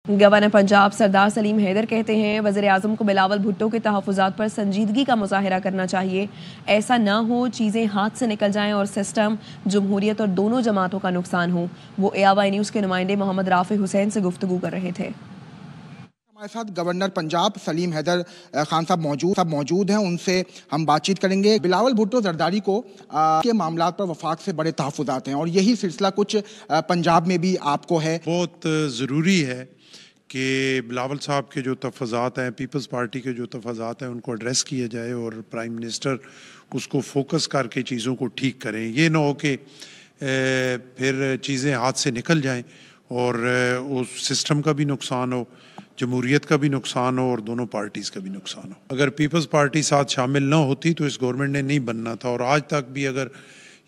Governor Punjab سردار سلیم حیدر کہتے ہیں وزیر اعظم کو بلاول بھٹو کے تحفظات پر سنجیدگی کا مظاہرہ کرنا چاہیے، ایسا نہ ہو چیزیں ہاتھ سے نکل جائیں اور سسٹم، جمہوریت اور دونوں جماعتوں کا نقصان ہو۔ وہ ARY نیوز کے نمائندے محمد رافع حسین سے گفتگو کر رہے تھے۔ ہمارے ساتھ گورنر پنجاب سلیم حیدر خان صاحب موجود ہیں، ان سے ہم بات چیت کریں گے۔ بلاول بھٹو زرداری کو کے معاملات پر وفاق سے بڑے تحفظات ہیں اور یہی سلسلہ کچھ پنجاب میں بھی آپ کو ہے۔ بہت ضروری ہے کہ بلاول صاحب کے جو تحفظات ہیں، پیپلز پارٹی کے جو تحفظات ہیں، ان کو ایڈریس کیا جائے اور پرائم منسٹر اس کو فوکس کر کے چیزوں کو ٹھیک کریں۔ یہ نہ ہو کہ پھر چیزیں ہاتھ سے نکل جائیں اور اس سسٹم کا بھی نقصان ہو، جمہوریت کا بھی نقصان ہو اور دونوں پارٹیز کا بھی نقصان ہو۔ اگر پیپلز پارٹی ساتھ شامل نہ ہوتی تو اس گورنمنٹ نے نہیں بننا تھا، اور آج تک بھی اگر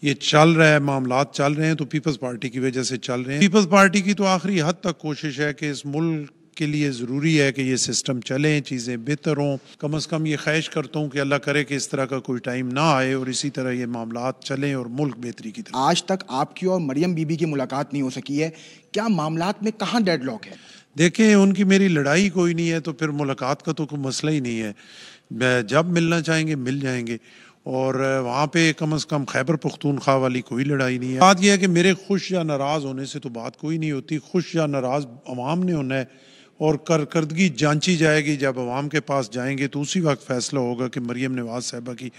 یہ چل رہا ہے، معاملات چل رہے ہیں تو پیپلز پارٹی کی وجہ سے چل رہے ہیں۔ پیپلز پارٹی کی تو آخری حد تک کوشش ہے کہ اس ملک کے لیے ضروری ہے کہ یہ سسٹم چلیں، چیزیں بہتر ہوں۔ کم از کم یہ خواہش کرتا ہوں کہ اللہ کرے کہ اس طرح کا کوئی ٹائم نہ آئے اور اسی طرح یہ معاملات چلیں اور ملک بہتری کی طرف۔ آج تک آپ کی اور مریم بی بی کی ملاقات نہیں ہو سکی ہے، کیا معاملات میں کہاں ڈیڈ لاک ہے؟ دیکھیں، ان کی میری لڑائی کوئی نہیں ہے تو پھر ملاقات کا تو کوئی مسئلہ ہی نہیں ہے۔ جب ملنا چاہیں گے مل جائیں گے، اور وہاں پہ کم از کم خیبر پختونخوا والی کوئی لڑائی نہیں ہے۔ بات یہ ہے کہ میرے خوش یا ناراض ہونے سے تو بات کوئی نہیں ہوتی، خوش یا ناراض عوام نے ہونا ہے، اور کارکردگی جانچی جائے گی۔ جب عوام کے پاس جائیں گے تو اسی وقت فیصلہ ہوگا کہ مریم نواز صاحبہ کی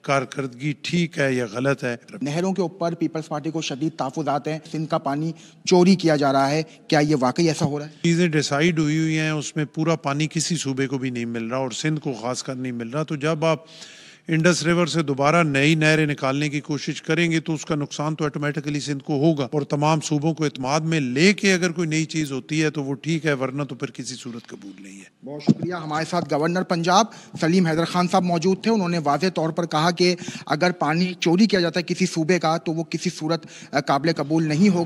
کارکردگی ٹھیک ہے یا غلط ہے۔ نہروں کے اوپر پیپلز پارٹی کو شدید تحفظات ہیں، سندھ کا پانی چوری کیا جا رہا ہے، کیا یہ واقعی ایسا ہو رہا ہے؟ چیزیں ڈیسائیڈ ہوئی ہیں، اس میں پورا پانی کسی صوبے کو بھی نہیں مل رہا اور سندھ کو خاص کر نہیں مل رہا۔ تو جب آپ انڈس ریور سے دوبارہ نئی نہریں نکالنے کی کوشش کریں گے تو اس کا نقصان تو آٹومیٹکلی سندھ کو ہوگا، اور تمام صوبوں کو اعتماد میں لے کے اگر کوئی نئی چیز ہوتی ہے تو وہ ٹھیک ہے، ورنہ تو پھر کسی صورت قبول نہیں ہے۔ بہت شکریہ۔ ہمارے ساتھ گورنر پنجاب سلیم حیدر خان صاحب موجود تھے۔ انہوں نے واضح طور پر کہا کہ اگر پانی چوری کیا جاتا ہے کسی صوبے کا تو وہ کسی صورت قابل قبول نہیں ہوگا۔